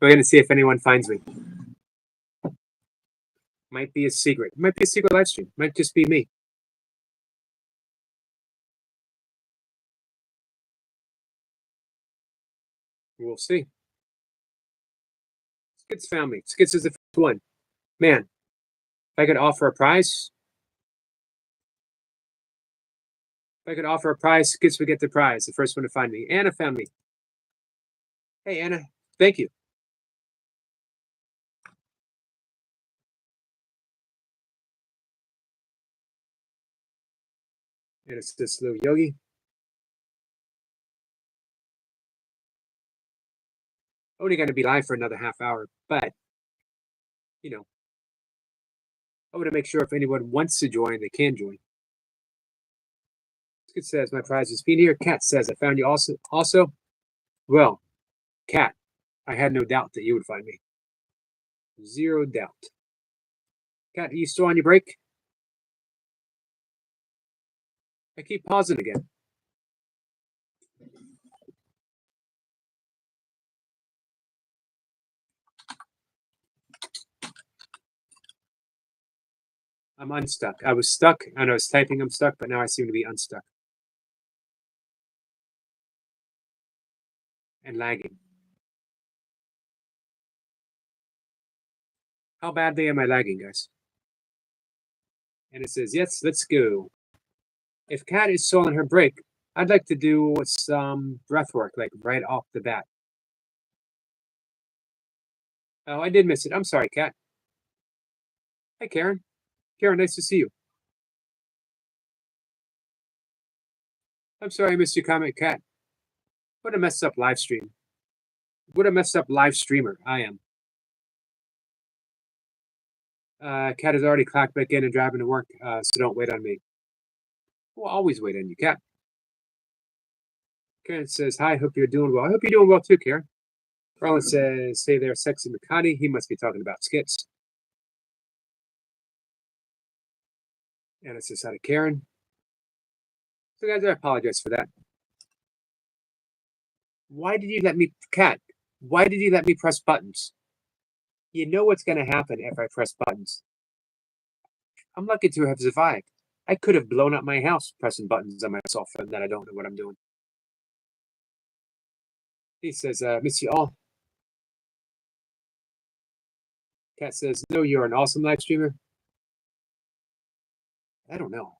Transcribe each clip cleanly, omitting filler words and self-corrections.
We're going to see if anyone finds me. Might be a secret. Might be a secret live stream. Might just be me. We'll see. Skits found me. Skits is the first one. Man, if I could offer a prize. If I could offer a prize, Skits would get the prize. The first one to find me. Anna found me. Hey, Anna. Thank you. And it's this little yogi. Only going to be live for another half hour, but, you know, I want to make sure if anyone wants to join, they can join. Skit says, my prize is being here. Kat says, I found you also. Well, Kat, I had no doubt that you would find me. Zero doubt. Kat, are you still on your break? I keep pausing again. I'm unstuck. I was stuck and I was typing I'm stuck, but now I seem to be unstuck. And lagging. How badly am I lagging, guys? And it says, yes, let's go. If Kat is still on her break, I'd like to do some breath work, like right off the bat. Oh, I did miss it. I'm sorry, Kat. Hi, Karen. Karen, nice to see you. I'm sorry I missed your comment, Kat. What a messed up live stream. What a messed up live streamer I am. Kat has already clocked back in and driving to work, so don't wait on me. We'll always wait on you, Kat. Karen says, hi, hope you're doing well. I hope you're doing well too, Karen. Roland says, hey there, sexy McCarty. He must be talking about skits. And it says, hi to Karen. So guys, I apologize for that. Why did you let me, Kat, why did you let me press buttons? You know what's going to happen if I press buttons. I'm lucky to have survived. I could have blown up my house pressing buttons on my cell phone that I don't know what I'm doing. He says, miss you all. Kat says, no, you're an awesome live streamer. I don't know.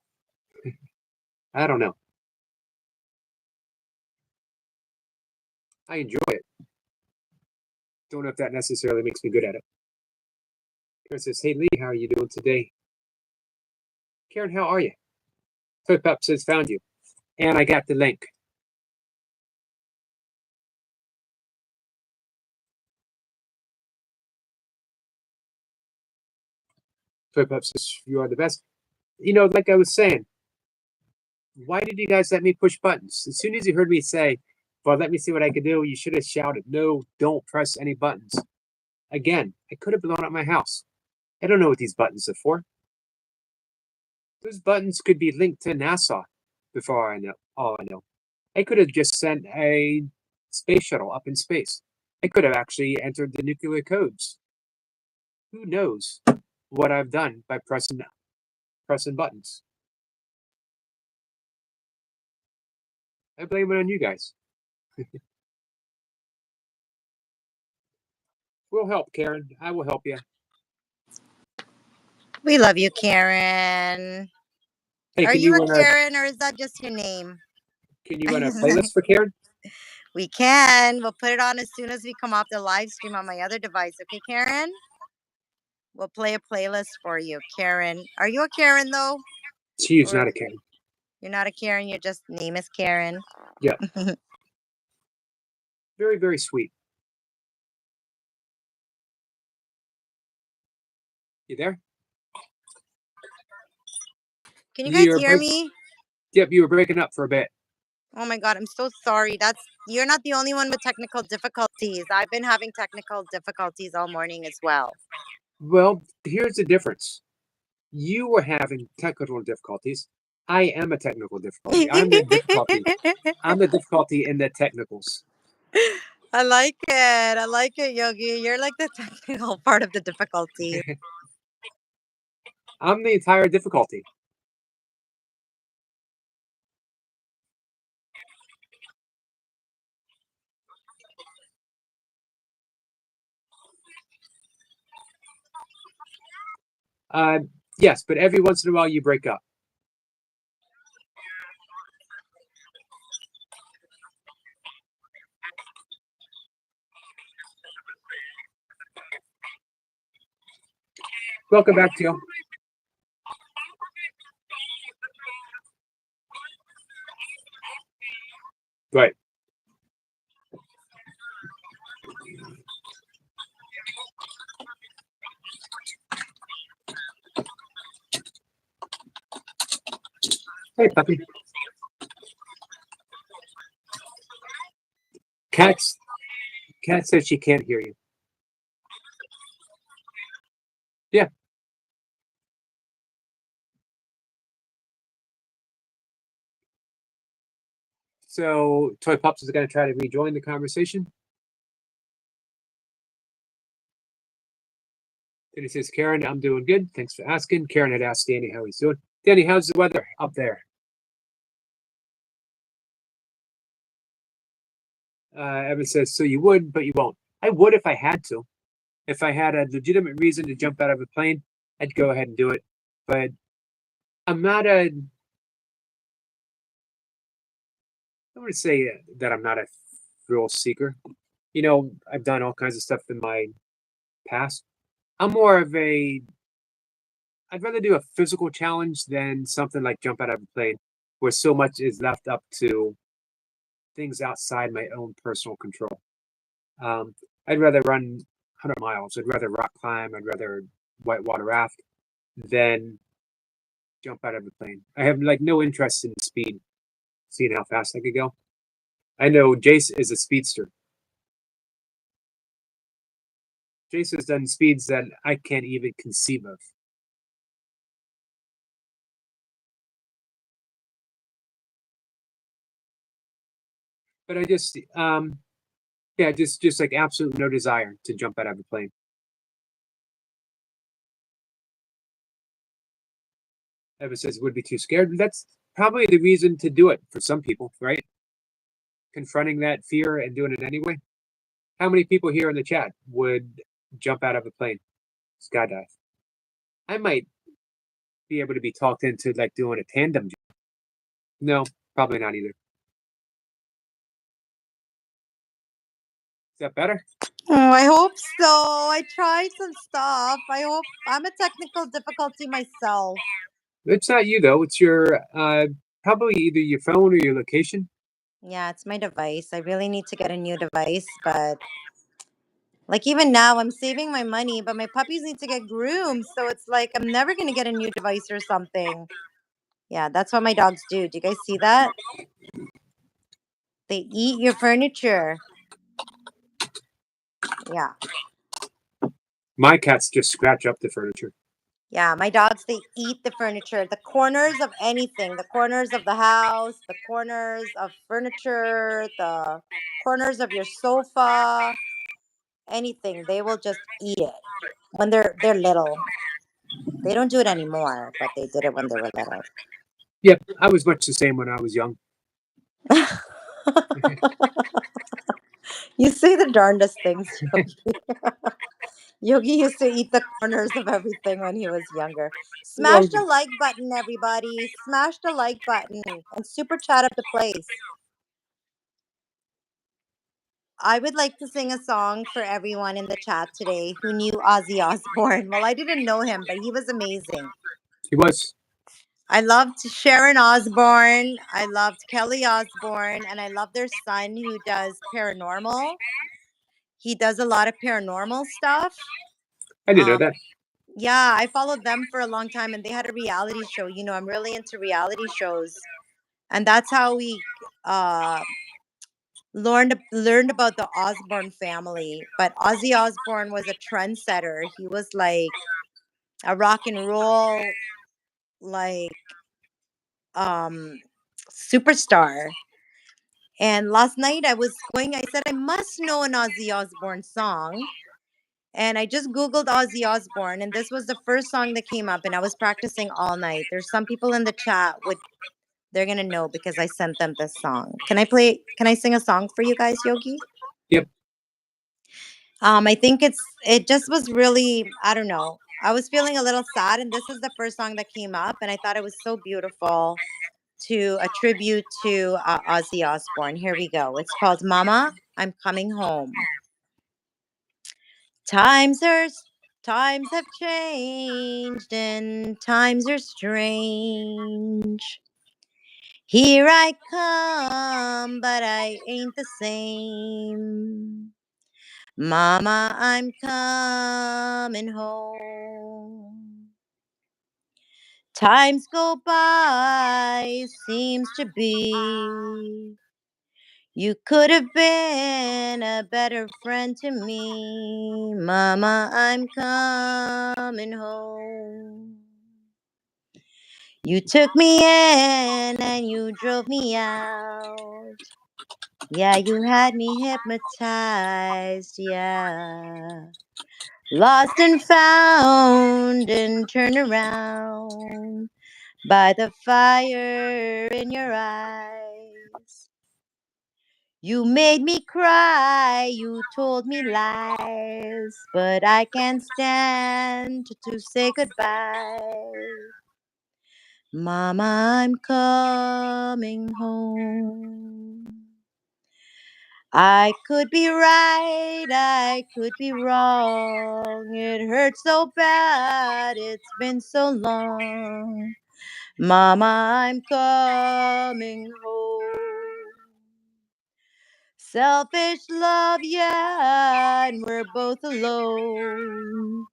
I don't know. I enjoy it. Don't know if that necessarily makes me good at it. Karen says, hey, Lee, how are you doing today? Karen, how are you? Flip Up says, found you. And I got the link. Flip Up says, you are the best. You know, like I was saying, why did you guys let me push buttons? As soon as you heard me say, well, let me see what I can do, you should have shouted, no, don't press any buttons. Again, I could have blown up my house. I don't know what these buttons are for. Those buttons could be linked to NASA before I know. All I know. I could have just sent a space shuttle up in space. I could have actually entered the nuclear codes. Who knows what I've done by pressing buttons. I blame it on you guys. We'll help, Karen. I will help you. We love you, Karen. Hey, Are you a Karen or is that just your name? Can you run a playlist for Karen? We can. We'll put it on as soon as we come off the live stream on my other device. Okay, Karen? We'll play a playlist for you, Karen. Are you a Karen, though? She's not a Karen. You're not a Karen. Your just name is Karen. Yeah. Very, very sweet. You there? Can you guys hear me? Yep, you were breaking up for a bit. Oh my God, I'm so sorry. You're not the only one with technical difficulties. I've been having technical difficulties all morning as well. Well, here's the difference. You were having technical difficulties. I am a technical difficulty. I'm the difficulty. I'm the difficulty in the technicals. I like it. I like it, Yogi. You're like the technical part of the difficulty. I'm the entire difficulty. Yes, but every once in a while you break up. Welcome back, Teal. Right. Hey, puppy. Cat says she can't hear you. Yeah. So Toy Pops is going to try to rejoin the conversation. Then he says, Karen, I'm doing good. Thanks for asking. Karen had asked Danny how he's doing. Danny, how's the weather up there? Evan says, so you would, but you won't. I would if I had to. If I had a legitimate reason to jump out of a plane, I'd go ahead and do it. But I'm not a. I want to say that I'm not a thrill seeker. You know, I've done all kinds of stuff in my past. I'm more of a. I'd rather do a physical challenge than something like jump out of a plane, where so much is left up to things outside my own personal control. Um, I'd rather run 100 miles. I'd rather rock climb. I'd rather whitewater raft than jump out of a plane. I have like no interest in speed, seeing how fast I could go. I know Jace is a speedster. Jace has done speeds that I can't even conceive of. But I just, yeah, just like absolute no desire to jump out of a plane. Ever says would be too scared. That's probably the reason to do it for some people, right? Confronting that fear and doing it anyway. How many people here in the chat would jump out of a plane, skydive? I might be able to be talked into like doing a tandem jump. No, probably not either. Is that better? Oh, I hope so. I tried some stuff. I hope I'm a technical difficulty myself. It's not you though. It's your probably either your phone or your location. Yeah, it's my device. I really need to get a new device, but like even now I'm saving my money, but my puppies need to get groomed, so it's like I'm never going to get a new device or something. Yeah, that's what my dogs do. Do you guys see that? They eat your furniture. Yeah. My cats just scratch up the furniture. Yeah, my dogs, they eat the furniture, the corners of anything, the corners of the house, the corners of furniture, the corners of your sofa, anything. They will just eat it when they're little. They don't do it anymore, but they did it when they were little. Yep, I was much the same when I was young. You say the darndest things, Yogi. Yogi used to eat the corners of everything when he was younger. Smash the like button, everybody. Smash the like button and super chat up the place. I would like to sing a song for everyone in the chat today who knew Ozzy Osbourne. Well, I didn't know him, but he was amazing. He was. I loved Sharon Osbourne. I loved Kelly Osbourne, and I love their son who does paranormal. He does a lot of paranormal stuff. I didn't know that. Yeah, I followed them for a long time, and they had a reality show. You know, I'm really into reality shows, and that's how we learned about the Osbourne family. But Ozzy Osbourne was a trendsetter. He was like a rock and roll like superstar. And last night I said, I must know an Ozzy Osbourne song. And I just Googled Ozzy Osbourne, and this was the first song that came up, and I was practicing all night. There's some people in the chat they're gonna know because I sent them this song. Can I sing a song for you guys, Yogi? Yep. I think it just was really, I don't know. I was feeling a little sad, and this is the first song that came up, and I thought it was so beautiful to attribute to Ozzy Osbourne. Here we go. It's called Mama, I'm Coming Home. Times have changed and times are strange. Here I come, but I ain't the same. Mama, I'm coming home. Times go by, seems to be. You could have been a better friend to me. Mama, I'm coming home. You took me in and you drove me out. Yeah, you had me hypnotized, yeah. Lost and found and turned around by the fire in your eyes. You made me cry, you told me lies, but I can't stand to say goodbye. Mama, I'm coming home. I could be right, I could be wrong. It hurts so bad, it's been so long. Mama, I'm coming home. Selfish love, yeah, and we're both alone.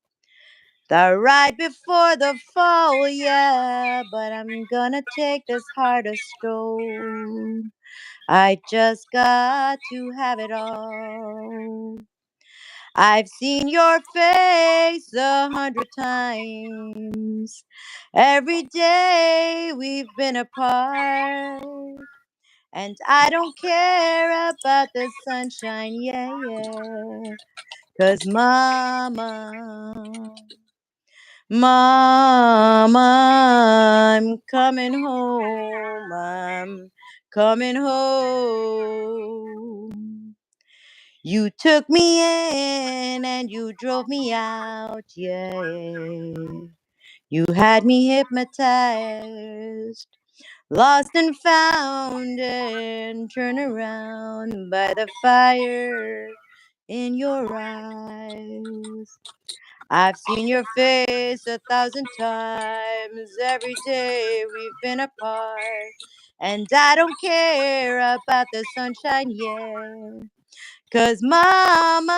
The ride before the fall, yeah, but I'm gonna take this heart of stone. I just got to have it all. I've seen your face 100 times. Every day we've been apart. And I don't care about the sunshine, yeah, yeah. 'Cause Mama, I'm coming home. I'm coming home. You took me in and you drove me out, yeah. You had me hypnotized, lost and found, and turned around by the fire in your eyes. I've seen your face 1,000 times. Every day we've been apart. And I don't care about the sunshine, yeah. 'Cause mama,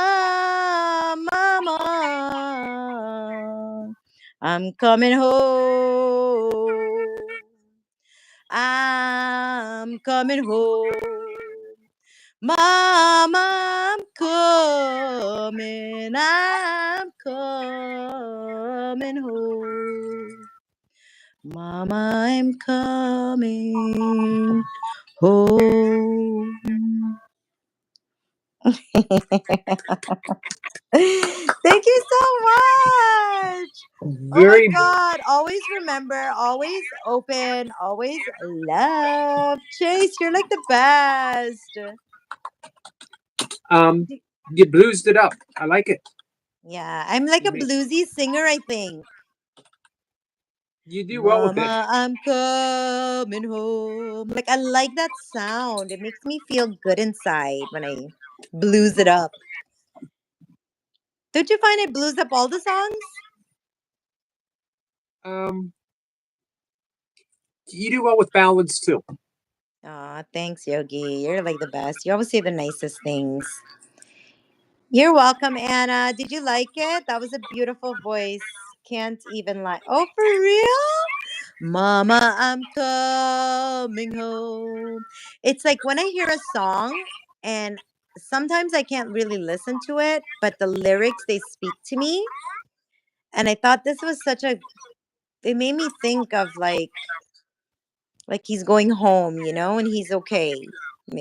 I'm coming home. I'm coming home. Mama, I'm coming home. Mama, I'm coming home. Thank you so much. Oh my Very God. Always remember, always open, always love. Chase, you're like the best. you bluesed it up. I like it. Yeah, I'm like a bluesy singer, I think. You do well with it. Mama, I'm coming home. Like, I like that sound. It makes me feel good inside when I blues it up. Don't you find I blues up all the songs? You do well with balance too. Aw, thanks, Yogi. You're like the best. You always say the nicest things. You're welcome, Anna. Did you like it? That was a beautiful voice. Can't even lie. Oh, for real? Mama, I'm coming home. It's like when I hear a song and sometimes I can't really listen to it, but the lyrics they speak to me. And I thought this was it made me think of like he's going home, and he's okay.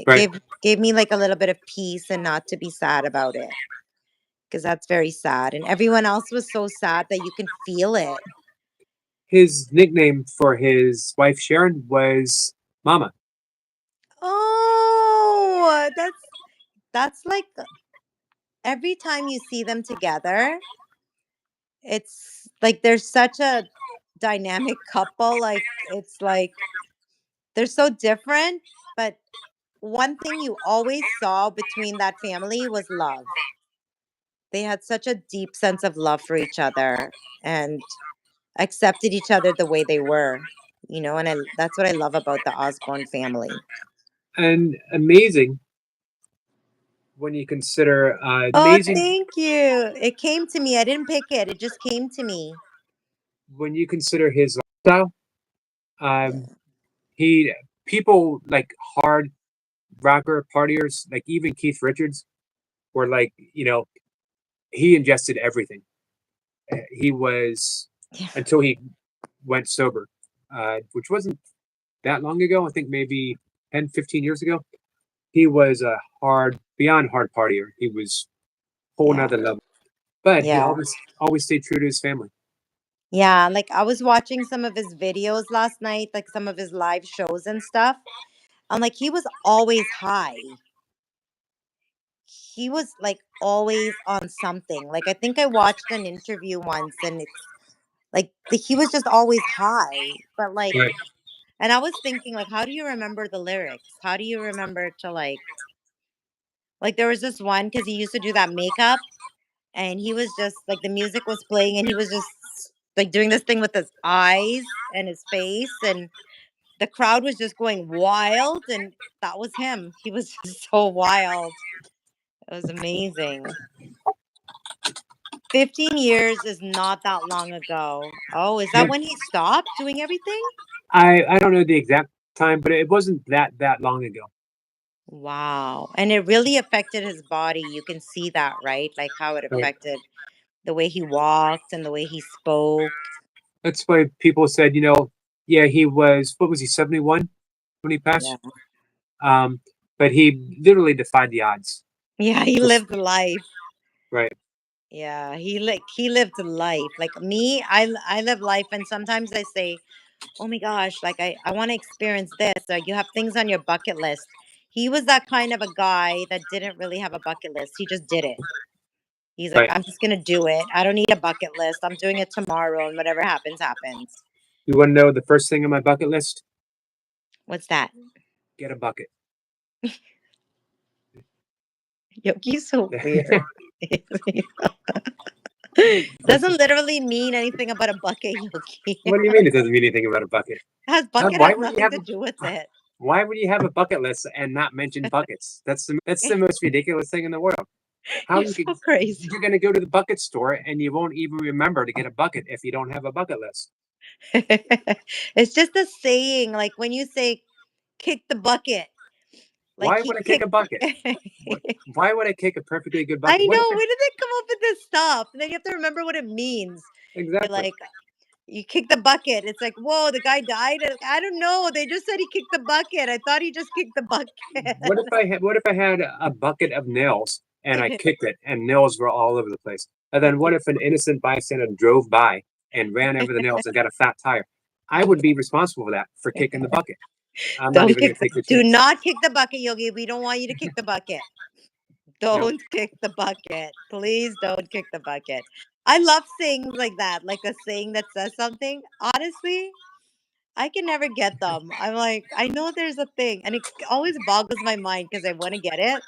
Right. Gave me like a little bit of peace and not to be sad about it, because that's very sad. And everyone else was so sad that you can feel it. His nickname for his wife Sharon was Mama. Oh, that's like every time you see them together, it's like there's such a dynamic couple. Like it's like they're so different, but one thing you always saw between that family was love. They had such a deep sense of love for each other and accepted each other the way they were, and that's what I love about the Osborne family. And amazing when you consider Oh, amazing thank you. It came to me. I didn't pick it. It just came to me. when you consider his lifestyle. Um, Yeah. he people like hard rocker partiers, like even Keith Richards, were like, he ingested everything. He was Yeah. until he went sober, which wasn't that long ago. I think maybe 10, 15 years ago. He was a beyond hard partier. He was whole Yeah. nother level. But he Yeah. always stayed true to his family. Yeah. Like I was watching some of his videos last night, like some of his live shows and stuff. I'm like, he was always high. He was like always on something. Like I think I watched an interview once and it's like he was just always high. But like, Right. and I was thinking, like, how do you remember the lyrics? How do you remember to like there was this one because he used to do that makeup and he was just like the music was playing and he was just like doing this thing with his eyes and his face and the crowd was just going wild and that was him. He was just so wild. It was amazing. 15 years is not that long ago. Oh, is that Yeah. when he stopped doing everything? I don't know the exact time, but it wasn't that long ago. Wow. And it really affected his body. You can see that, right? Like how it Right. affected the way he walked and the way he spoke. That's why people said, yeah, he was, what was he, 71 when he Yeah. passed? But he literally defied the odds. Yeah, he Just- lived life. right. Yeah, he lived life. Like me, I live life and sometimes I say, "Oh my gosh, like I want to experience this." Or you have things on your bucket list. He was that kind of a guy that didn't really have a bucket list. He just did it. He's like, Right. "I'm just going to do it. I don't need a bucket list. I'm doing it tomorrow and whatever happens happens." You want to know the first thing on my bucket list? What's that? Get a bucket. Yogi's so weird. Doesn't literally mean anything about a bucket, Yogi. What do you mean it doesn't mean anything about a bucket? Bucket Why has would you nothing have to do with it. why would you have a bucket list and not mention buckets? That's the most ridiculous thing in the world. How You're you could so crazy. you're gonna go to the bucket store and you won't even remember to get a bucket if you don't have a bucket list. It's just a saying, like when you say kick the bucket, like Why he would I kick a kicked. bucket? Why would I kick a perfectly good I bucket? What if know. Where did they come up with this stuff? And then you have to remember what it means. You're exactly? like, you kick the bucket. It's like, whoa, the guy died. I don't know. They just said he kicked the bucket. I thought he just kicked the bucket. What if I had a bucket of nails and I kicked it and nails were all over the place? And then what if an innocent bystander drove by and ran over the nails and got a flat tire? I would be responsible for that for kicking the bucket. I'm not Don't even gonna kick. take the Do chance. not kick the bucket, Yogi. We don't want you to kick the bucket. No. Don't kick the bucket. Please don't kick the bucket. I love sayings like that, like a saying that says something. Honestly, I can never get them. I'm like, I know there's a thing, and it always boggles my mind because I want to get it,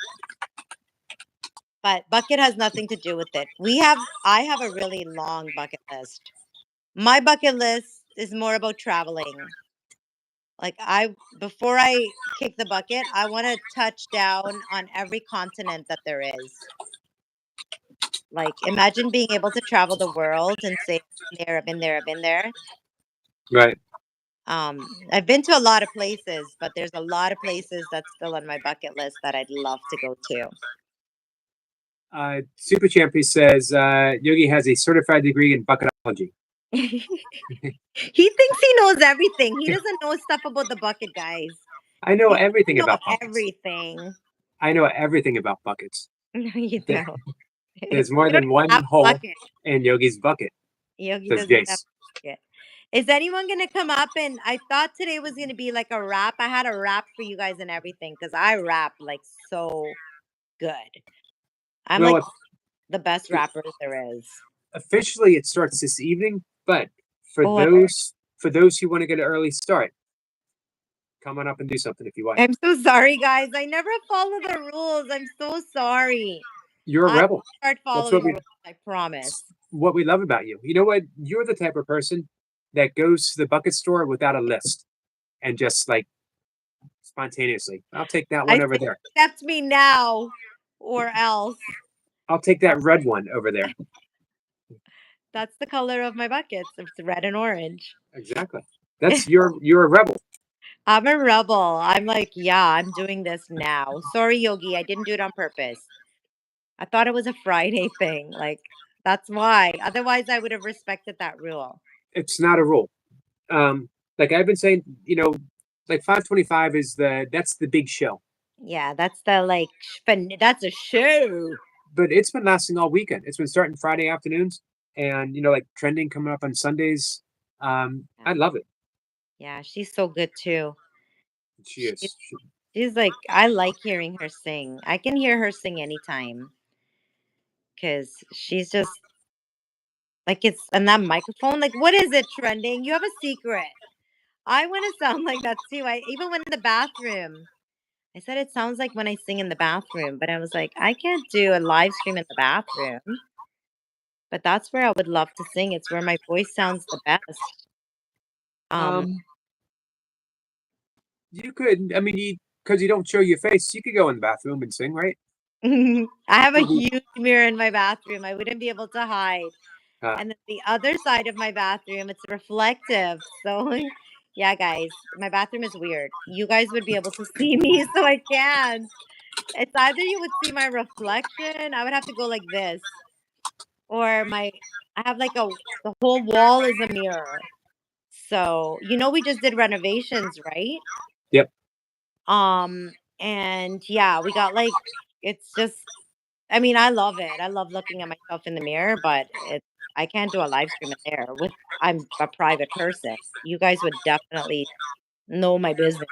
but bucket has nothing to do with it. I have a really long bucket list. My bucket list is more about traveling. Like before I kick the bucket, I want to touch down on every continent that there is. Like, imagine being able to travel the world and say, "There, I've been there, I've been there." Right. I've been to a lot of places, but there's a lot of places that's still on my bucket list that I'd love to go to. Super Champy says Yogi has a certified degree in bucketology. He thinks he knows everything. He doesn't know stuff about the bucket, guys. I know You everything know about buckets. everything. I know everything about buckets. No, you There- don't. There's more You don't than one have a hole bucket. in Yogi's bucket, Yogi says doesn't have Jace. a bucket. Is anyone gonna come up? And I thought today was gonna be like a rap. I had a rap for you guys and everything because I rap like so good. I'm Well, like the best rapper there is. officially it starts this evening, but for Oh, those who want to get an early start, come on up and do something if you want. I'm so sorry, guys. I never follow the rules. I'm so sorry. You're a I rebel. start That's following what we rules. I promise. what we love about you. You know what? You're the type of person that goes to the bucket store without a list and just like spontaneously. I'll take that one I over say, there. accept me now, or else. I'll take that red one over there. That's the color of my buckets. It's red and orange. Exactly. That's you're a rebel. I'm a rebel. I'm like, yeah, I'm doing this now. Sorry, Yogi, I didn't do it on purpose. I thought it was a Friday thing. Like, that's why. Otherwise, I would have respected that rule. It's not a rule. Like I've been saying, like 525 is that's the big show. Yeah, that's the like, that's a show. But it's been lasting all weekend. It's been starting Friday afternoons, and like trending coming up on Sundays. I love it. Yeah, she's so good too. She is. She's like, I like hearing her sing. I can hear her sing anytime because she's just like, it's and that microphone. Like, what is it trending? You have a secret. I want to sound like that too. I even went in the bathroom. I said it sounds like when I sing in the bathroom, but I was like, I can't do a live stream in the bathroom. But that's where I would love to sing. It's where my voice sounds the best. You could. I mean, because you don't show your face, you could go in the bathroom and sing, right? I have a Mhm. huge mirror in my bathroom. I wouldn't be able to hide. Ah. And then the other side of my bathroom, it's reflective. So, yeah, guys, my bathroom is weird. You guys would be able to see me, so I can't. It's either you would see my reflection, I would have to go like this, or I have like the whole wall is a mirror. So, we just did renovations, right? Yep. And yeah, we got like, it's just, I mean, I love it. I love looking at myself in the mirror, but I can't do a live stream in there I'm a private person. You guys would definitely know my business.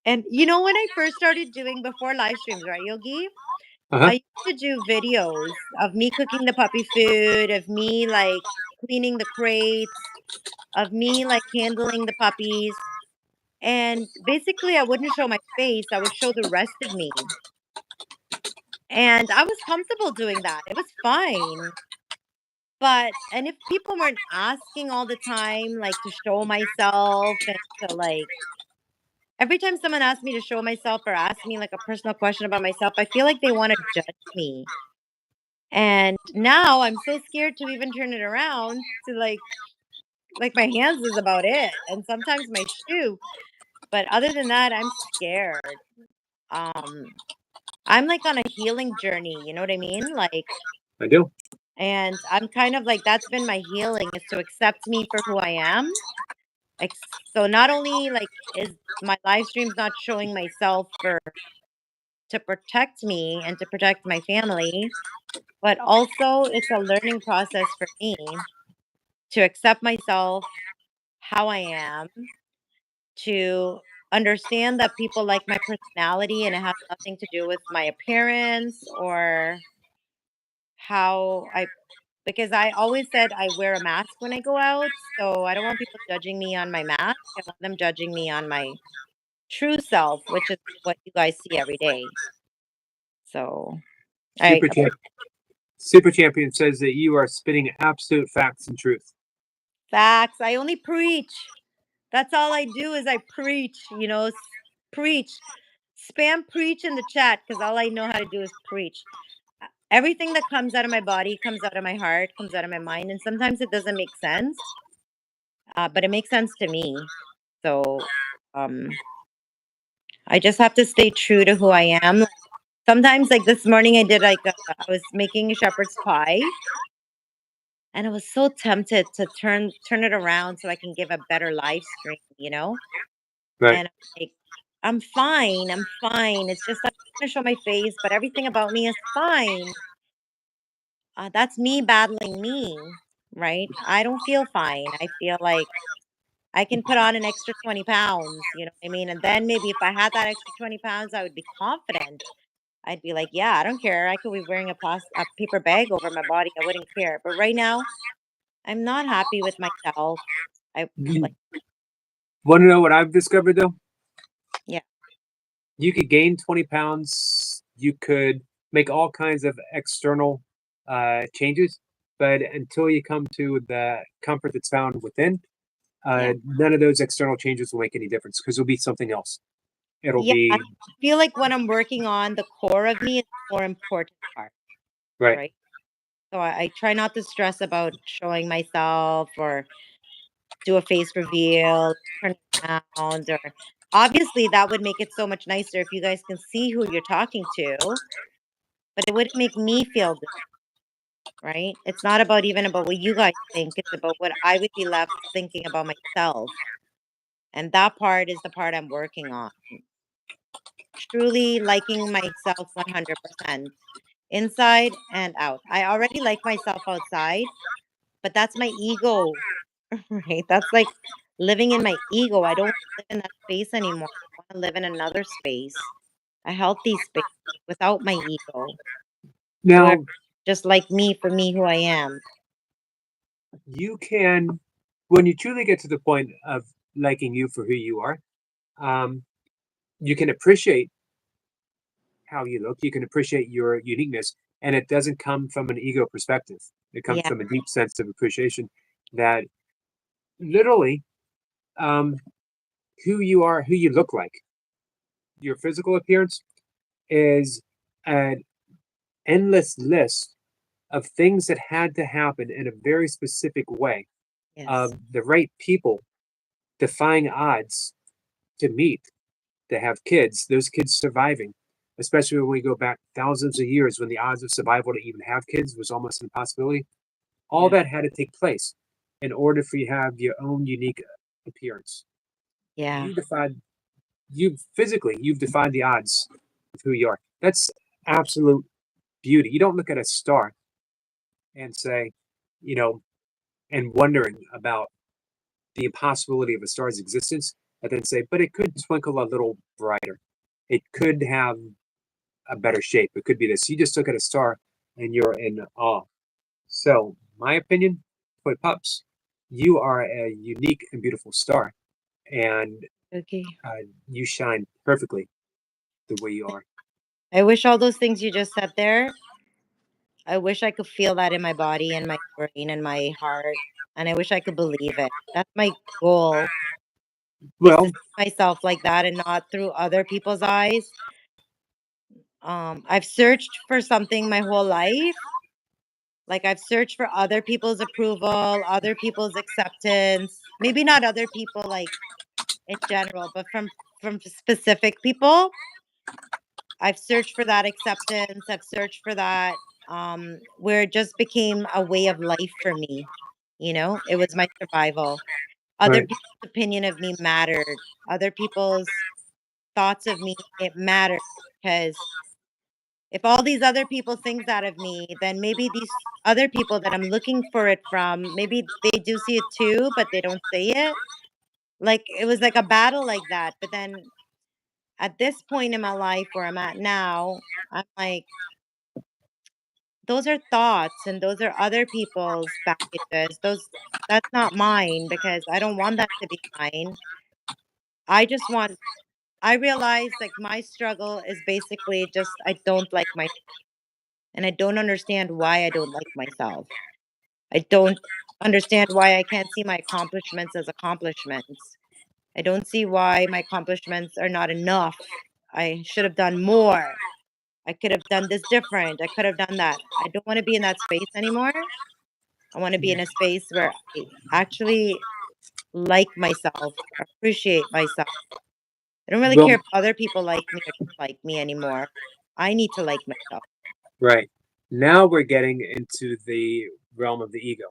And when I first started doing before live streams, right, Yogi? Uh-huh. I used to do videos of me cooking the puppy food, of me like cleaning the crates, of me like handling the puppies. And basically, I wouldn't show my face, I would show the rest of me. And I was comfortable doing that. It was fine. And if people weren't asking all the time, like to show myself and to like, every time someone asks me to show myself or ask me like a personal question about myself, I feel like they want to judge me. And now I'm so scared to even turn it around to like my hands is about it. And sometimes my shoe. But other than that, I'm scared. Um, I'm like on a healing journey, you know what I mean? Like, I do. and I'm kind of like, that's been my healing, is to accept me for who I am. So not only like is my live streams not showing myself to protect me and to protect my family, but also it's a learning process for me to accept myself how I am, to understand that people like my personality and it has nothing to do with my appearance or how because I always said I wear a mask when I go out, so I don't want people judging me on my mask. I want them judging me on my true self, which is what you guys see every day. So, I Super champion says that you are spitting absolute facts and truth. facts. I only preach. That's all I do is I preach. Preach, spam preach in the chat because all I know how to do is preach. Everything that comes out of my body comes out of my heart, comes out of my mind, and sometimes it doesn't make sense, but it makes sense to me. So, I just have to stay true to who I am. Sometimes, like this morning, I was making a shepherd's pie, And I was so tempted to turn it around so I can give a better live stream, you know? Right. And I'm like, I'm fine. I'm fine. It's just I'm gonna show my face, but everything about me is fine. That's me battling me, right? I don't feel fine. I feel like I can put on an extra 20 pounds, you know what I mean? And then maybe if I had that extra 20 pounds, I would be confident. I'd be like, yeah, I don't care. I could be wearing a paper bag over my body. I wouldn't care. But right now, I'm not happy with myself. I You like, want to know what I've discovered though? yeah, You could gain 20 pounds. You could make all kinds of external changes, but until you come to the comfort that's found within, yeah, none of those external changes will make any difference because it'll be something else. It'll yeah. I be feel like when I'm working on the core of me, it's the more important part, right. right? So I try not to stress about showing myself or do a face reveal, turn around, or obviously that would make it so much nicer if you guys can see who you're talking to, but it wouldn't make me feel good, right? It's not about even about what you guys think, it's about what I would be left thinking about myself. And that part is the part I'm working on. Truly liking myself 100%, inside and out. I already like myself outside, but that's my ego, right? That's like living in my ego. I don't live in that space anymore. I want to live in another space, a healthy space without my ego, where Now just like me for me who I am. you can, when you truly get to the point of liking you for who you are, um, you can appreciate how you look. You can appreciate your uniqueness, and it doesn't come from an ego perspective. It comes Yeah, from a deep sense of appreciation that literally um, who you are, who you look like, your physical appearance is an endless list of things that had to happen in a very specific way of yes. the right people defying odds to meet, to have kids, those kids surviving, especially when we go back thousands of years when the odds of survival to even have kids was almost an impossibility. All Yeah. that had to take place in order for you to have your own unique appearance. Yeah. You defied, you've defied the odds of who you are. That's absolute beauty. You don't look at a star and say, you know, and wondering about the impossibility of a star's existence, and then say, but it could twinkle a little brighter. It could have a better shape. It could be this. You just look at a star and you're in awe. So, my opinion, toy pups, you are a unique and beautiful star, and Okay. you shine perfectly the way you are. I wish all those things you just said there, I wish I could feel that in my body and my brain and my heart. And I wish I could believe it. That's my goal, is to Well, see myself like that and not through other people's eyes. I've searched for something my whole life. Like I've searched for other people's approval, other people's acceptance. Maybe not other people like in general, but from specific people. I've searched for that acceptance. I've searched for that where it just became a way of life for me. You know, it was my survival. Other right, people's opinion of me mattered. Other people's thoughts of me, it mattered because if all these other people think that of me, then maybe these other people that I'm looking for it from, maybe they do see it too, but they don't say it. Like it was like a battle like that. But then at this point in my life where I'm at now, I'm like, those are thoughts and those are other people's baggages. Those That's not mine because I don't want that to be mine. I just want I realize like my struggle is basically just I don't like my and I don't understand why I don't like myself. I don't understand why I can't see my accomplishments as accomplishments. I don't see why my accomplishments are not enough. I should have done more. I could have done this different. I could have done that. I don't want to be in that space anymore. I want to be in a space where I actually like myself, appreciate myself. I don't really well, care if other people like me or don't like me anymore. I need to like myself. right. Now we're getting into the realm of the ego.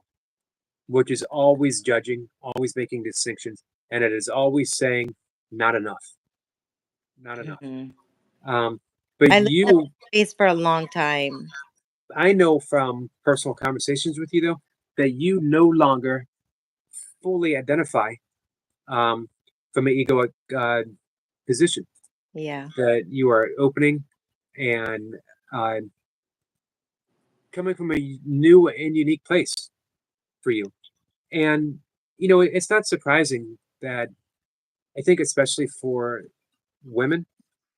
which is always judging, always making distinctions, and it is always saying not enough, not enough. Mhm. But I lived in you, that space for a long time. I know from personal conversations with you though, that you no longer fully identify um, from an egoic position, Yeah. that you are opening and uh, coming from a new and unique place for you. And, it's not surprising that I think, especially for women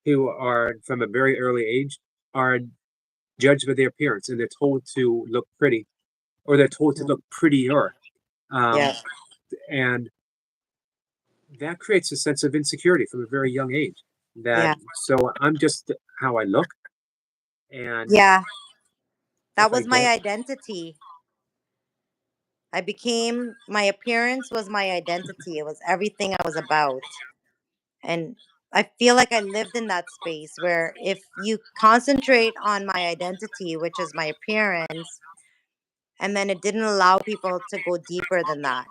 who are from a very early age, are judged by their appearance and they're told to look pretty or they're told to Mhm. look prettier. Um, Yeah. and that creates a sense of insecurity from a very young age. That Yeah. so I'm just how I look, and Yeah. That if I was my get identity. My appearance was my identity. It was everything I was about. And I feel like I lived in that space where if you concentrate on my identity, which is my appearance, and then it didn't allow people to go deeper than that.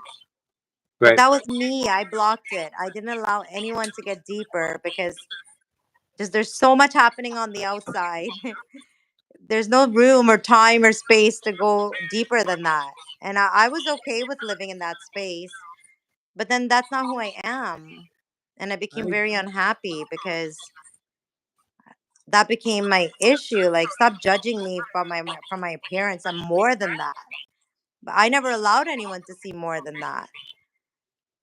But right, that was me. I blocked it. I didn't allow anyone to get deeper because just there's so much happening on the outside. There's no room or time or space to go deeper than that. And I was okay with living in that space, but then that's not who I am. And I became I very unhappy because that became my issue. Like, stop judging me from my appearance. I'm more than that. But I never allowed anyone to see more than that.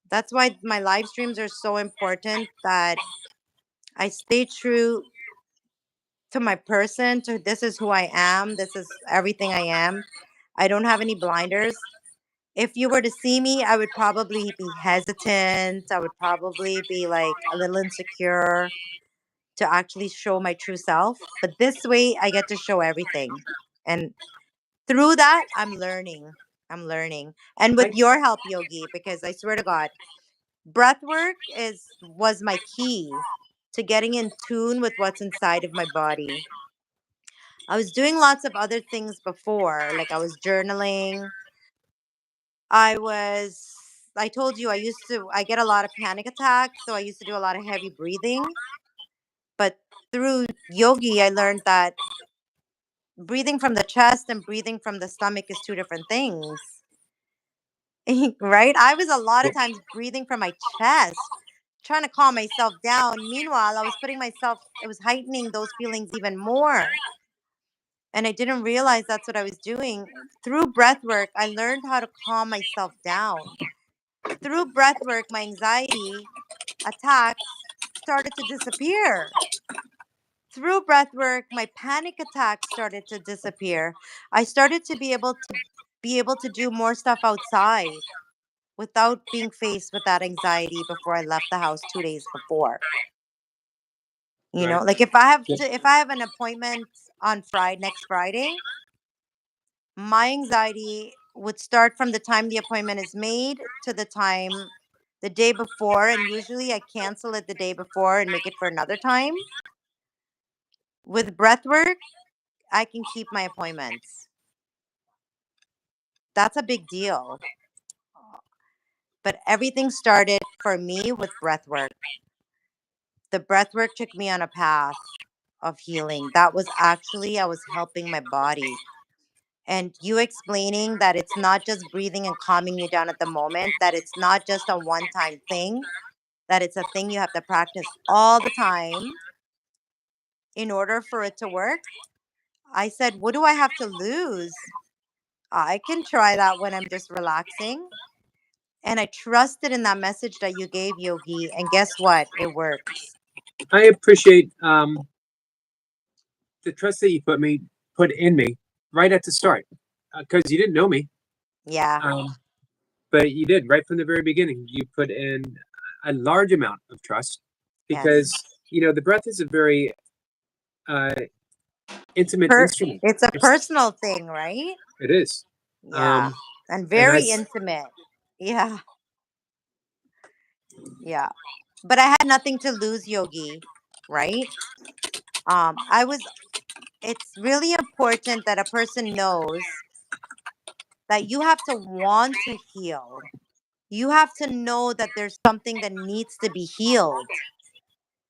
That's why my live streams are so important, that I stay true to my person, to this is who I am, this is everything I am. I don't have any blinders. If you were to see me, I would probably be hesitant. I would probably be like a little insecure to actually show my true self. But this way, I get to show everything. And through that, I'm learning. I'm learning. And with I your help, Yogi, because I swear to God, breath work was my key to getting in tune with what's inside of my body. I was doing lots of other things before, like I was journaling. I told you I get a lot of panic attacks, so I used to do a lot of heavy breathing. But through yogi, I learned that breathing from the chest and breathing from the stomach is two different things. Right? I was a lot of times breathing from my chest, trying to calm myself down. Meanwhile, I was putting myself, it was heightening those feelings even more. And I didn't realize that's what I was doing. Through breath work, I learned how to calm myself down. Through breath work, my anxiety attacks started to disappear. Through breath work, my panic attacks started to disappear. I started to be able to do more stuff outside without being faced with that anxiety before I left the house 2 days before. right. Like if I have an appointment on next Friday, my anxiety would start from the time the appointment is made to the time the day before, and usually I cancel it the day before and make it for another time. With breath work, I can keep my appointments. That's a big deal. But everything started for me with breath work. The breath work took me on a path of healing. That was actually, I was helping my body. And you explaining that it's not just breathing and calming you down at the moment, that it's not just a one time thing, that it's a thing you have to practice all the time in order for it to work. I said, what do I have to lose? I can try that when I'm just relaxing. And I trusted in that message that you gave, Yogi. And guess what? It works. I appreciate the trust that you put in me right at the start, because you didn't know me, Yeah. um, but you did right from the very beginning. You put in a large amount of trust Yes. because the breath is a very uh, intimate instrument. It's a It's, personal thing, right? it is, Yeah. um, And and very intimate. Yeah. Yeah. But I had nothing to lose, Yogi, right? I was It's really important that a person knows that you have to want to heal. You have to know that there's something that needs to be healed.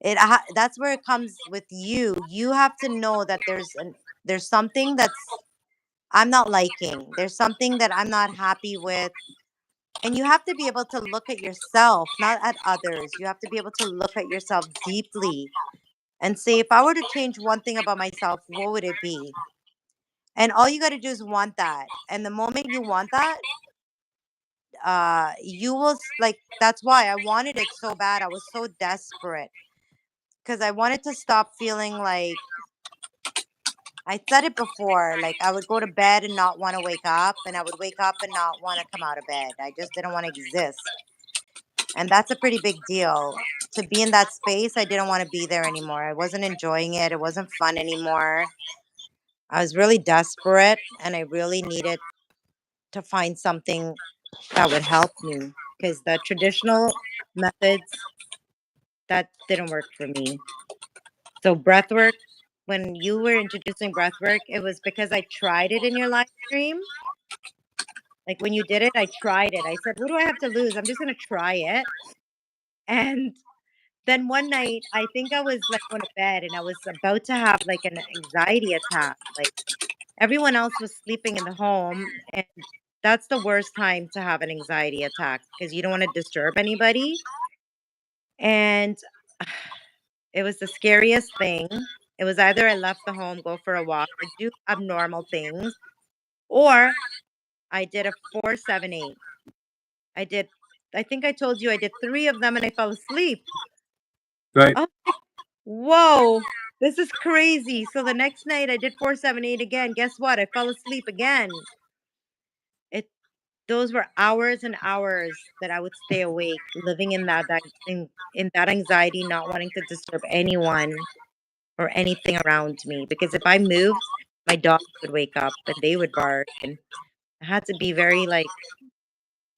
That's where it comes with you. You have to know that there's something that's I'm not liking. There's something that I'm not happy with. And you have to be able to look at yourself, not at others. You have to be able to look at yourself deeply and say, if I were to change one thing about myself, what would it be? And all you got to do is want that. And the moment you want that, you will like, that's why I wanted it so bad. I was so desperate because I wanted to stop feeling like, I said it before, like I would go to bed and not want to wake up, and I would wake up and not want to come out of bed. I just didn't want to exist. And that's a pretty big deal. To be in that space, I didn't want to be there anymore. I wasn't enjoying it. It wasn't fun anymore. I was really desperate and I really needed to find something that would help me because the traditional methods that didn't work for me. So breath work, when you were introducing breath work, it was because I tried it in your live stream. Like when you did it, I tried it. I said, what do I have to lose? I'm just going to try it. And then one night, I think I was like going to bed and I was about to have like an anxiety attack. Like everyone else was sleeping in the home. And that's the worst time to have an anxiety attack because you don't want to disturb anybody. And it was the scariest thing. It was either I left the home, go for a walk, or do abnormal things, or I did a 4-7-8. I think I told you I did 3 of them and I fell asleep. Right. I'm like, whoa, this is crazy. So the next night I did 4-7-8 again. Guess what? I fell asleep again. Those were hours and hours that I would stay awake, living in in that anxiety, not wanting to disturb anyone or anything around me. Because if I moved, my dogs would wake up and they would bark, and I had to be very like,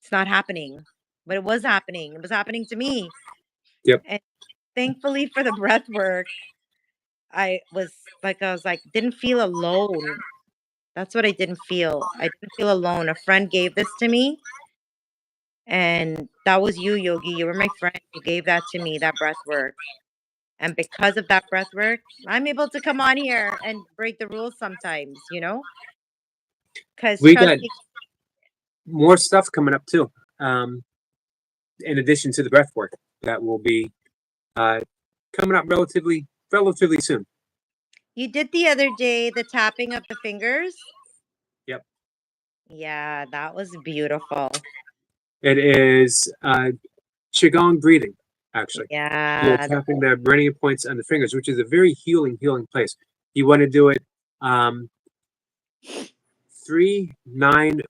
it's not happening, but it was happening. It was happening to me. Yep. And thankfully for the breath work, I was like, didn't feel alone. That's what I didn't feel. I didn't feel alone. A friend gave this to me. And that was you, Yogi. You were my friend. You gave that to me, that breath work. And because of that breath work, I'm able to come on here and break the rules sometimes, Because We trust got me, more stuff coming up too. In addition to the breath work that will be coming up relatively soon. you did the other day the tapping of the fingers. Yep. Yeah, that was beautiful. It is qigong breathing, actually. You're Yeah. tapping the meridian points on the fingers, which is a very healing place. You want to do it 3, 9,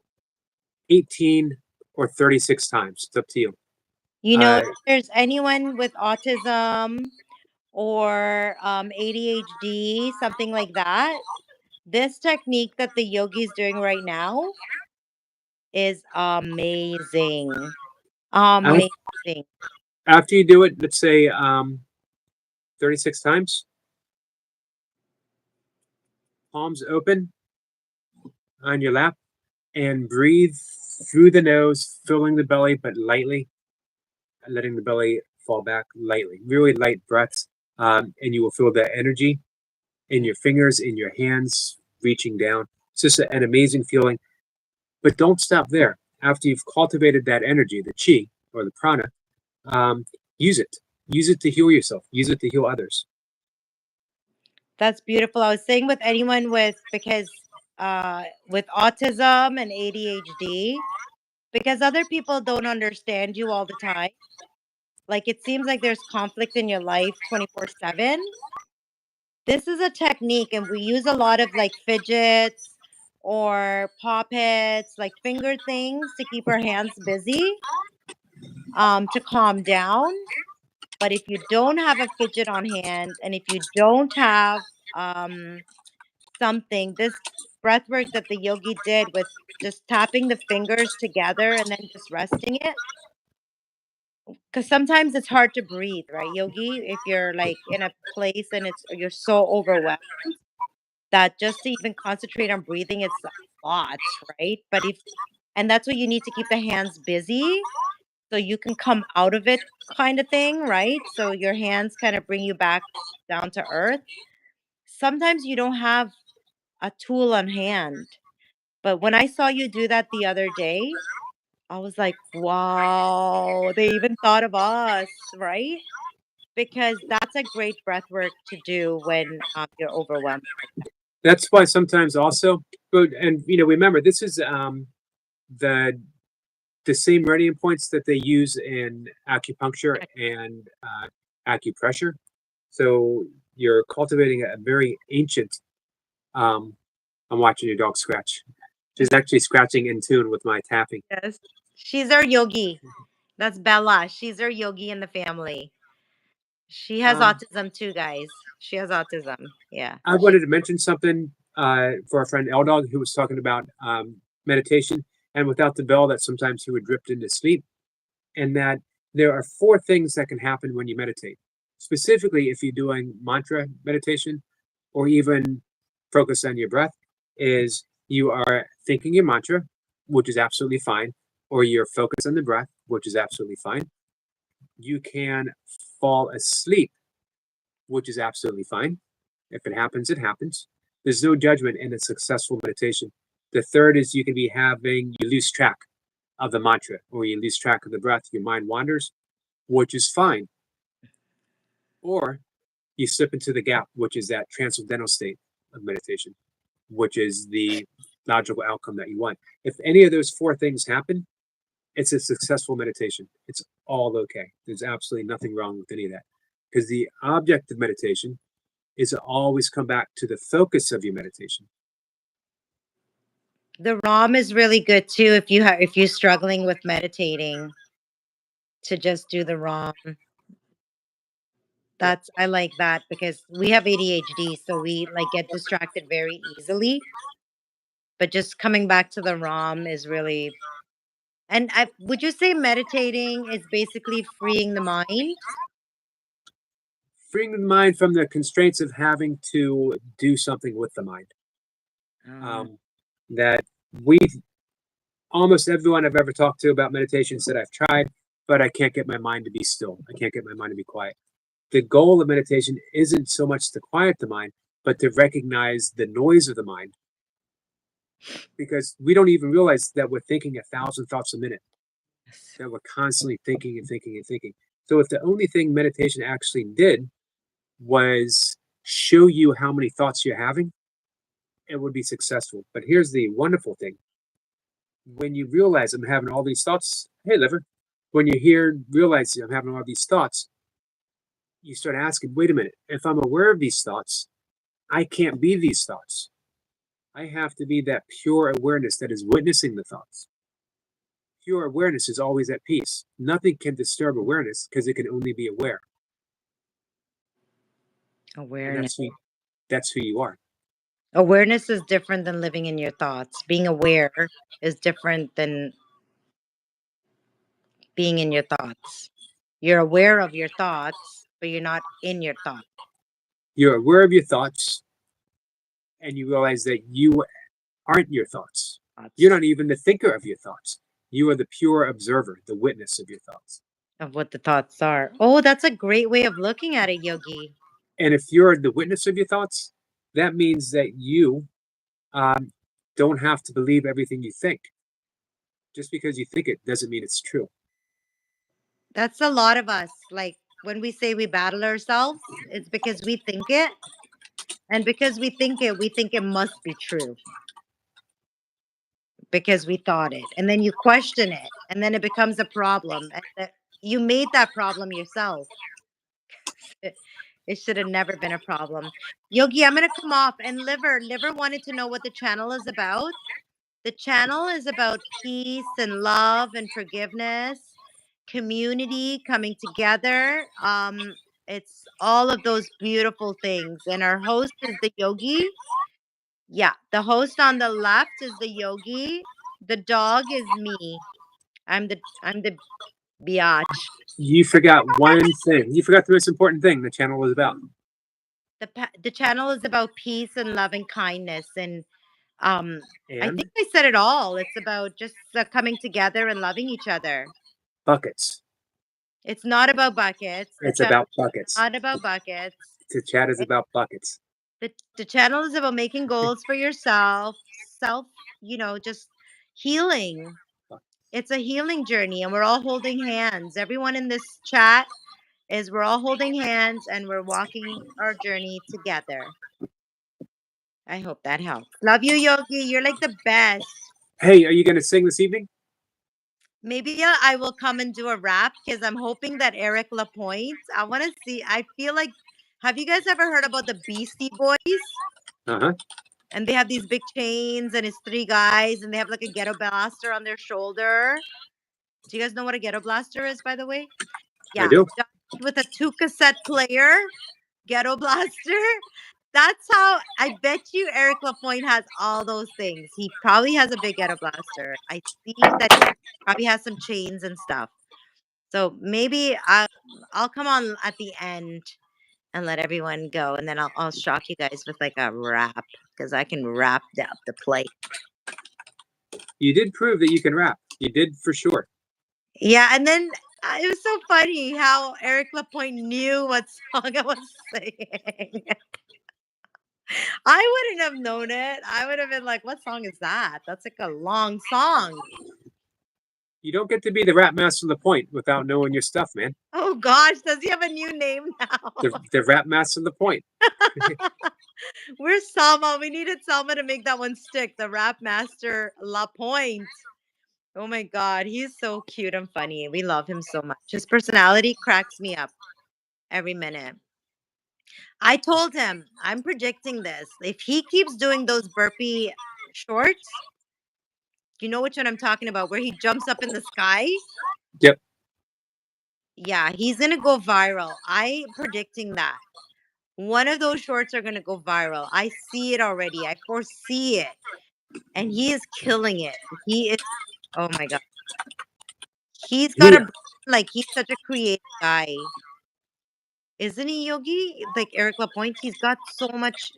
18, or 36 times. It's up to you. If there's anyone with autism or ADHD, something like that, this technique that the yogi is doing right now is amazing. Amazing. After you do it, let's say 36 times, palms open on your lap, and breathe through the nose, filling the belly, but lightly, letting the belly fall back lightly. Really light breaths, and you will feel the energy in your fingers, in your hands, reaching down. It's just an amazing feeling. But don't stop there. After you've cultivated that energy, the chi or the prana, use it. Use it to heal yourself. Use it to heal others. That's beautiful. I was saying with anyone because with autism and ADHD, because other people don't understand you all the time. Like it seems like there's conflict in your life 24/7. This is a technique, and we use a lot of like fidgets or paw pits, like finger things to keep our hands busy, to calm down. But if you don't have a fidget on hand, and if you don't have something, this breath work that the yogi did with just tapping the fingers together and then just resting it, because sometimes it's hard to breathe, right, Yogi? If you're like in a place and you're so overwhelmed that just to even concentrate on breathing, it's a lot, right? And that's what you need to keep the hands busy so you can come out of it kind of thing, right? So your hands kind of bring you back down to earth. Sometimes you don't have a tool on hand. But when I saw you do that the other day, I was like, wow, they even thought of us, right? Because that's a great breath work to do when you're overwhelmed. That's why sometimes also, but and remember this is the the same meridian points that they use in acupuncture and acupressure. So you're cultivating a very ancient. I'm watching your dog scratch. She's actually scratching in tune with my tapping. Yes. She's our yogi. That's Bella. She's our yogi in the family. She has autism too, guys. She has autism. Yeah. I wanted to mention something for our friend Eldog, who was talking about meditation, and without the bell, that sometimes he would drift into sleep, and that there are 4 things that can happen when you meditate. Specifically, if you're doing mantra meditation or even focus on your breath, is you are thinking your mantra, which is absolutely fine, or you're focused on the breath, which is absolutely fine. You can fall asleep, which is absolutely fine. If it happens, it happens. There's no judgment in a successful meditation. The third is you lose track of the mantra or you lose track of the breath, your mind wanders, which is fine. Or you slip into the gap, which is that transcendental state of meditation, which is the logical outcome that you want. If any of those 4 things happen, it's a successful meditation. It's all okay. There's absolutely nothing wrong with any of that. Because the object of meditation is to always come back to the focus of your meditation. The ROM is really good too if you're struggling with meditating, to just do the ROM. I like that because we have ADHD, so we like get distracted very easily. But just coming back to the ROM is really. And would you say meditating is basically freeing the mind? Freeing the mind from the constraints of having to do something with the mind. That we almost everyone I've ever talked to about meditation said I've tried, but I can't get my mind to be still. I can't get my mind to be quiet. The goal of meditation isn't so much to quiet the mind, but to recognize the noise of the mind. Because we don't even realize that we're thinking 1,000 thoughts a minute, that we're constantly thinking and thinking and thinking. So if the only thing meditation actually did was show you how many thoughts you're having, it would be successful. But here's the wonderful thing. When you realize I'm having all these thoughts, hey, liver, when you realize I'm having all these thoughts, you start asking, wait a minute, if I'm aware of these thoughts, I can't be these thoughts. I have to be that pure awareness that is witnessing the thoughts. Pure awareness is always at peace. Nothing can disturb awareness because it can only be aware. Awareness. And that's who you are. Awareness is different than living in your thoughts. Being aware is different than being in your thoughts. You're aware of your thoughts, but you're not in your thoughts. You're aware of your thoughts, and you realize that you aren't your thoughts. You're not even the thinker of your thoughts. You are the pure observer, the witness of your thoughts. Of what the thoughts are. Oh, that's a great way of looking at it, Yogi. And if you're the witness of your thoughts, that means that you don't have to believe everything you think. Just because you think it doesn't mean it's true. That's a lot of us. Like when we say we battle ourselves, it's because we think it. And because we think it must be true. Because we thought it. And then you question it. And then it becomes a problem. And you made that problem yourself. It should have never been a problem. Yogi, I'm going to come off. And Liver wanted to know what the channel is about. The channel is about peace and love and forgiveness, community coming together. It's all of those beautiful things. And our host is the Yogi. Yeah, the host on the left is the Yogi. The dog is me. I'm the biatch. You forgot one thing. You forgot the most important thing the channel was about. The channel is about peace and love and kindness, and I And think I said it all. It's about just coming together and loving each other. buckets. It's not about buckets. It's about buckets. Not about buckets. The chat is about buckets. The channel is about making goals for yourself, just healing. It's a healing journey, and we're all holding hands. Everyone in this chat we're all holding hands and we're walking our journey together. I hope that helps. Love you, Yogi. You're like the best. Hey, are you going to sing this evening? Maybe I will come and do a rap because I'm hoping that Eric Lapointe. I want to see. I feel like, have you guys ever heard about the Beastie Boys? Uh-huh. And they have these big chains, and it's three guys, and they have like a ghetto blaster on their shoulder. Do you guys know what a ghetto blaster is, by the way? I do. With a 2-cassette player, ghetto blaster. That's how I bet you Eric Lapointe has all those things. He probably has a big ghetto blaster. I see that he probably has some chains and stuff. So maybe I'll come on at the end and let everyone go, and then I'll shock you guys with like a rap because I can rap up the plate. You did prove that you can rap. You did for sure. Yeah, and then it was so funny how Eric Lapointe knew what song I was singing. I wouldn't have known it. I would have been like, "What song is that? That's like a long song." You don't get to be the rap master Lapointe without knowing your stuff, man. Oh gosh, does he have a new name now? The rap master Lapointe. Where's Selma? We needed Selma to make that one stick. The rap master Lapointe. Oh my God, he's so cute and funny. We love him so much. His personality cracks me up every minute. I told him, I'm predicting this. If he keeps doing those burpee shorts, you know which one I'm talking about, where he jumps up in the sky? Yep. Yeah, he's going to go viral. I'm predicting that. One of those shorts are going to go viral. I see it already. I foresee it. And he is killing it. He is, oh my God. He's got he's such a creative guy. Isn't he, Yogi? Like Eric Lapointe, he's got so much,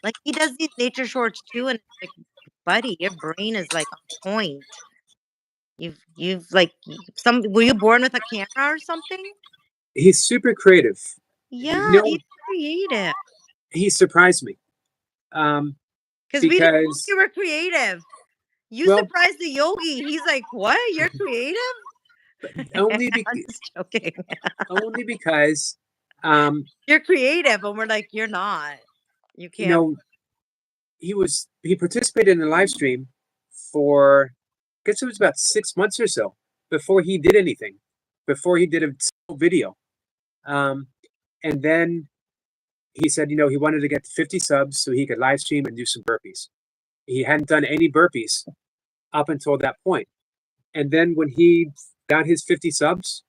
like he does these nature shorts too. And it's like, buddy, your brain is like on point. You've like were you born with a camera or something? He's super creative. Yeah, he's creative. He surprised me. Because we didn't know you were creative. You surprised the Yogi. He's like, "What? You're creative?" Only I'm just joking. Only because you're creative, and we're like, "You're not. You can't." He participated in the live stream for, I guess it was about 6 months or so before he did anything, before he did a video. And then he said, he wanted to get 50 subs so he could live stream and do some burpees. He hadn't done any burpees up until that point. And then when he got his 50 subs,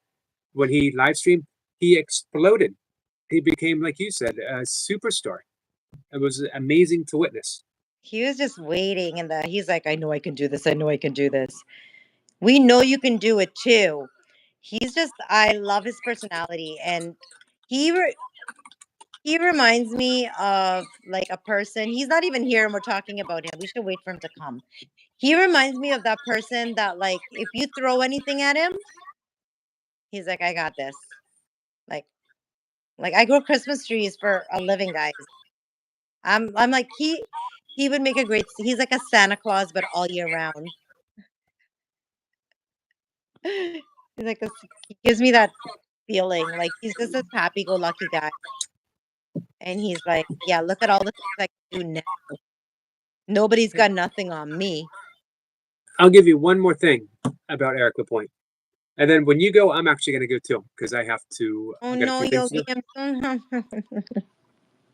when he live streamed, he exploded. He became, like you said, a superstar. It was amazing to witness. He was just waiting, and he's like, I know I can do this. I know I can do this. We know you can do it too. I love his personality, and he reminds me of like a person. He's not even here, and we're talking about him. We should wait for him to come. He reminds me of that person that, like, if you throw anything at him, he's like, I got this. Like I grow Christmas trees for a living, guys. I'm like, he would make a great. He's like a Santa Claus, but all year round. He's like this. He gives me that feeling. Like he's just this happy-go-lucky guy. And he's like, yeah, look at all the things I can do now. Nobody's got nothing on me. I'll give you one more thing about Eric Lapointe. And then when you go, I'm actually going to go too, because I have to. Oh, no, Yogi.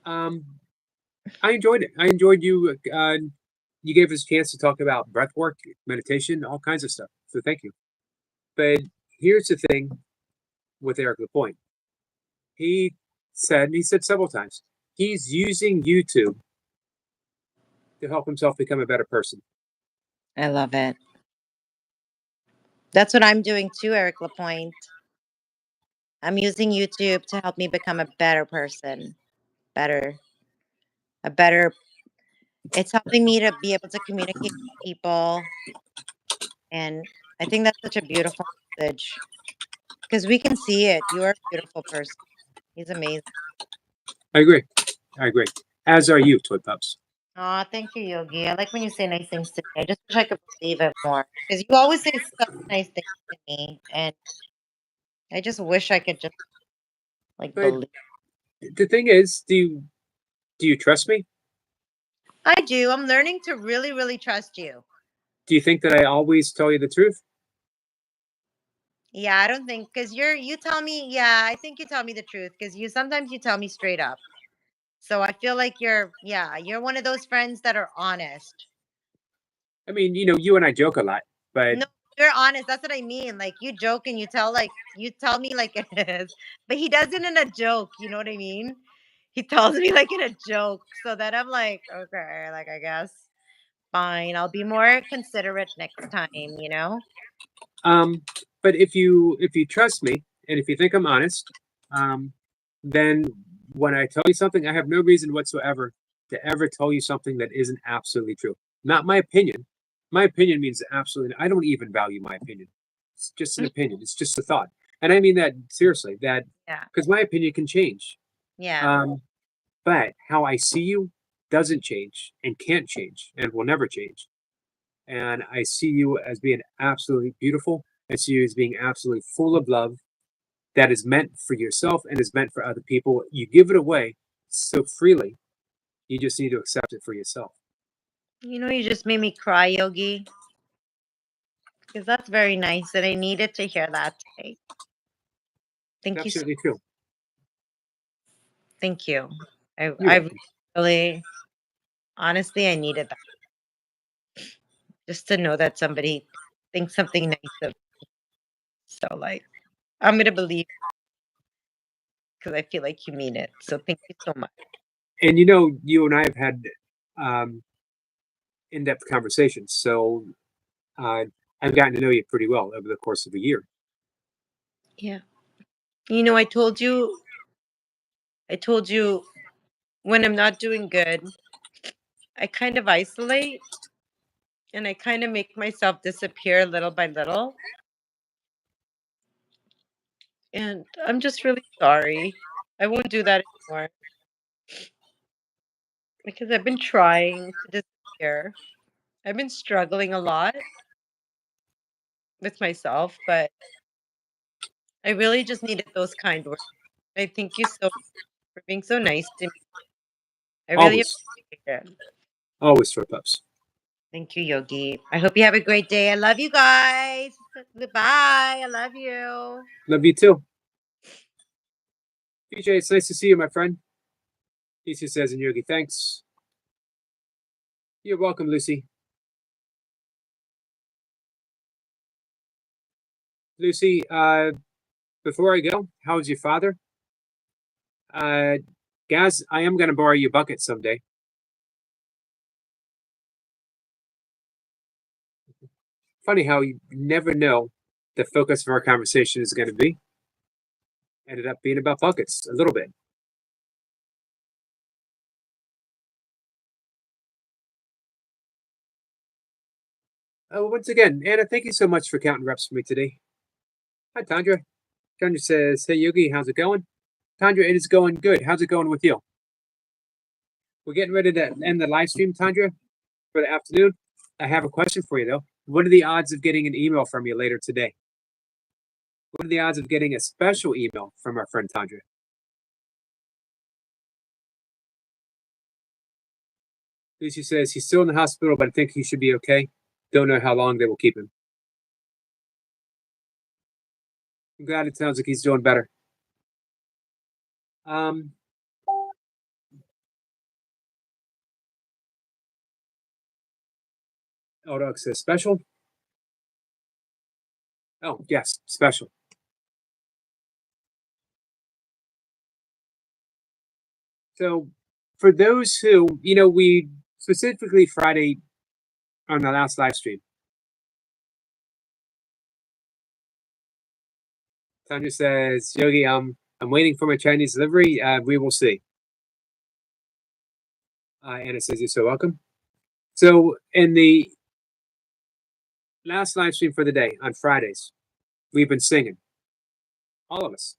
I enjoyed it. I enjoyed you. You gave us a chance to talk about breath work, meditation, all kinds of stuff. So thank you. But here's the thing with Eric Lapointe. He said several times, he's using YouTube to help himself become a better person. I love it. That's what I'm doing too, Eric Lapointe. I'm using YouTube to help me become a better person. A better It's helping me to be able to communicate with people. And I think that's such a beautiful message because we can see it. You are a beautiful person. He's amazing. I agree. I agree. As are you, Toy Pups. Aw, thank you, Yogi. I like when you say nice things to me. I just wish I could believe it more because you always say such nice things to me, and I just wish I could just like But believe. the thing is, do you trust me? I do. I'm learning to really, really trust you. Do you think that I always tell you the truth? Yeah, I don't think because you tell me. Yeah, I think you tell me the truth because you sometimes you tell me straight up. So I feel like you're one of those friends that are honest. I mean, you and I joke a lot, but No, you're honest. That's what I mean. Like you joke and you tell me like it is, but he does it in a joke. You know what I mean? He tells me like in a joke, so that I'm like, okay, like I guess fine. I'll be more considerate next time. You know? um, but if you trust me and if you think I'm honest, um, then when I tell you something, I have no reason whatsoever to ever tell you something that isn't absolutely true. Not my opinion. My opinion means absolutely. I don't even value my opinion. It's just an opinion. It's just a thought, and I mean that seriously. That Yeah. because my opinion can change. Yeah. Um, but how I see you doesn't change and can't change and will never change. And I see you as being absolutely beautiful. I see you as being absolutely full of love that is meant for yourself and is meant for other people. You give it away so freely. You just need to accept it for yourself. You know, you just made me cry, Yogi, because that's very nice, and I needed to hear that today. It's Thank you so. absolutely true. Thank you. You're I welcome. really, honestly, I needed that just to know that somebody thinks something nice of. So, like, I'm gonna believe because I feel like you mean it. So, thank you so much. And you and I have had um, in-depth conversations, so uh, I've gotten to know you pretty well over the course of a year. Yeah. You know, I told you when I'm not doing good, I kind of isolate and I kind of make myself disappear little by little. And I'm just really sorry. I won't do that anymore because I've been trying to disappear. I've been struggling a lot with myself, but I really just needed those kind words. I thank you so for being so nice to me. I really Always, appreciate it. always, Toy Pups. Thank you, Yogi. I hope you have a great day. I love you guys. Goodbye. I love you. Love you too. PJ, it's nice to see you, my friend. Lucy says, and Yogi, thanks. You're welcome, Lucy. Lucy, before I go, how's your father? Uh, Gaz, I am going to borrow your bucket someday. Funny how you never know the focus of our conversation is going to be. Ended up being about buckets a little bit. Oh, once again, Anna, thank you so much for counting reps for me today. Hi, Tandra. Tandra says, hey, Yogi, how's it going? Tandra, it is going good. How's it going with you? We're getting ready to end the live stream, Tandra, for the afternoon. I have a question for you, though. What are the odds of getting an email from you later today? What are the odds of getting a special email from our friend Tandra? Lucy says he's still in the hospital, but I think he should be okay. Don't know how long they will keep him. I'm glad it sounds like he's doing better. Um, Odog says special. Oh, yes, special. So for those who, we specifically Friday on the last live stream, Tanya says, Yogi, I'm waiting for my Chinese delivery. We will see. Anna says, you're so welcome. So in the last live stream for the day on Fridays, we've been singing. All of us.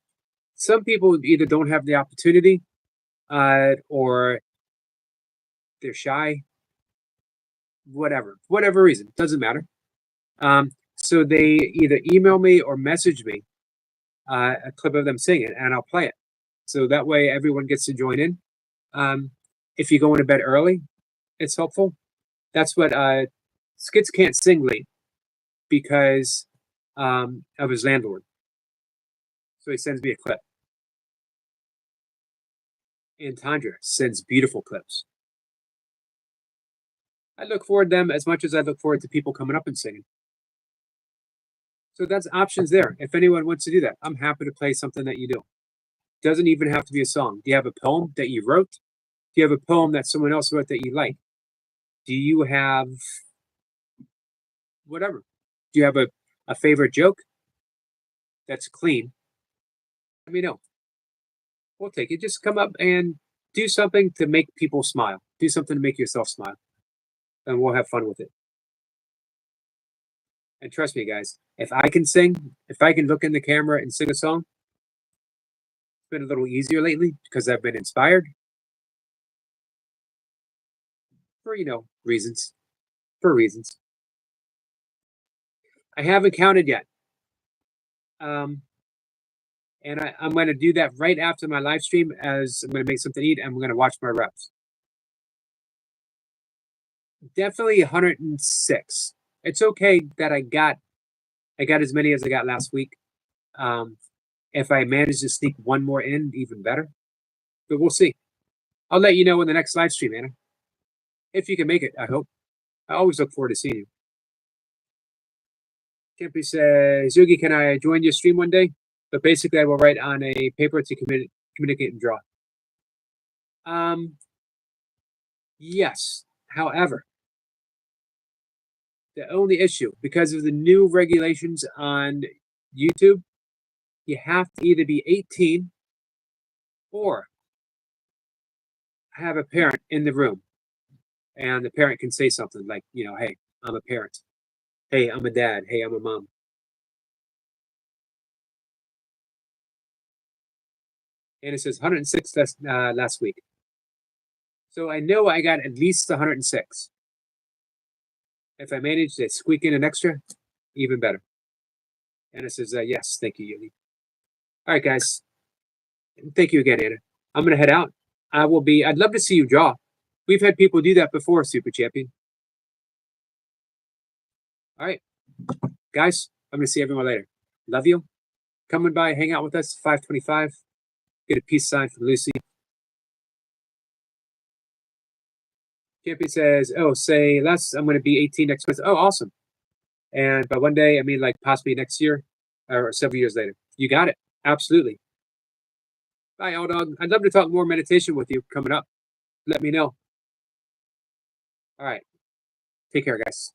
Some people either don't have the opportunity, or they're shy, whatever reason, doesn't matter. So they either email me or message me a clip of them singing, and I'll play it. So that way everyone gets to join in. If you go into bed early, it's helpful. That's what Skits can't sing late because of his landlord. So he sends me a clip. And Tandra sends beautiful clips. I look forward to them as much as I look forward to people coming up and singing. So that's options there. If anyone wants to do that, I'm happy to play something that you do. Doesn't even have to be a song. Do you have a poem that you wrote? Do you have a poem that someone else wrote that you like? Do you have whatever? Do you have a favorite joke that's clean? Let me know. We'll take it. Just come up and do something to make people smile. Do something to make yourself smile. And we'll have fun with it. And trust me, guys, if I can sing, if I can look in the camera and sing a song, it's been a little easier lately because I've been inspired. For, reasons. For reasons. I haven't counted yet. And I'm going to do that right after my live stream as I'm going to make something to eat and we're going to watch my reps. Definitely 106. It's okay that I got as many as I got last week. If I manage to sneak one more in, even better. But we'll see. I'll let you know in the next live stream, Anna. If you can make it, I hope. I always look forward to seeing you. Kempi says, Yogi, can I join your stream one day? But basically, I will write on a paper to communicate and draw. Yes. However, the only issue, because of the new regulations on YouTube, you have to either be 18 or have a parent in the room. And the parent can say something like, hey, I'm a parent. Hey, I'm a dad. Hey, I'm a mom. And it says 106 last week. So I know I got at least 106. If I manage to squeak in an extra, even better. And it says, yes, thank you, Yogi. All right, guys. Thank you again, Anna. I'm going to head out. I'd love to see you draw. We've had people do that before, Super Champion. All right. Guys, I'm going to see everyone later. Love you. Coming by, hang out with us, 525. Get a peace sign from Lucy. Champion says, say less. I'm going to be 18 next month. Oh, awesome. And by one day, I mean like possibly next year or several years later. You got it. Absolutely. Bye, old dog. I'd love to talk more meditation with you coming up. Let me know. All right. Take care, guys.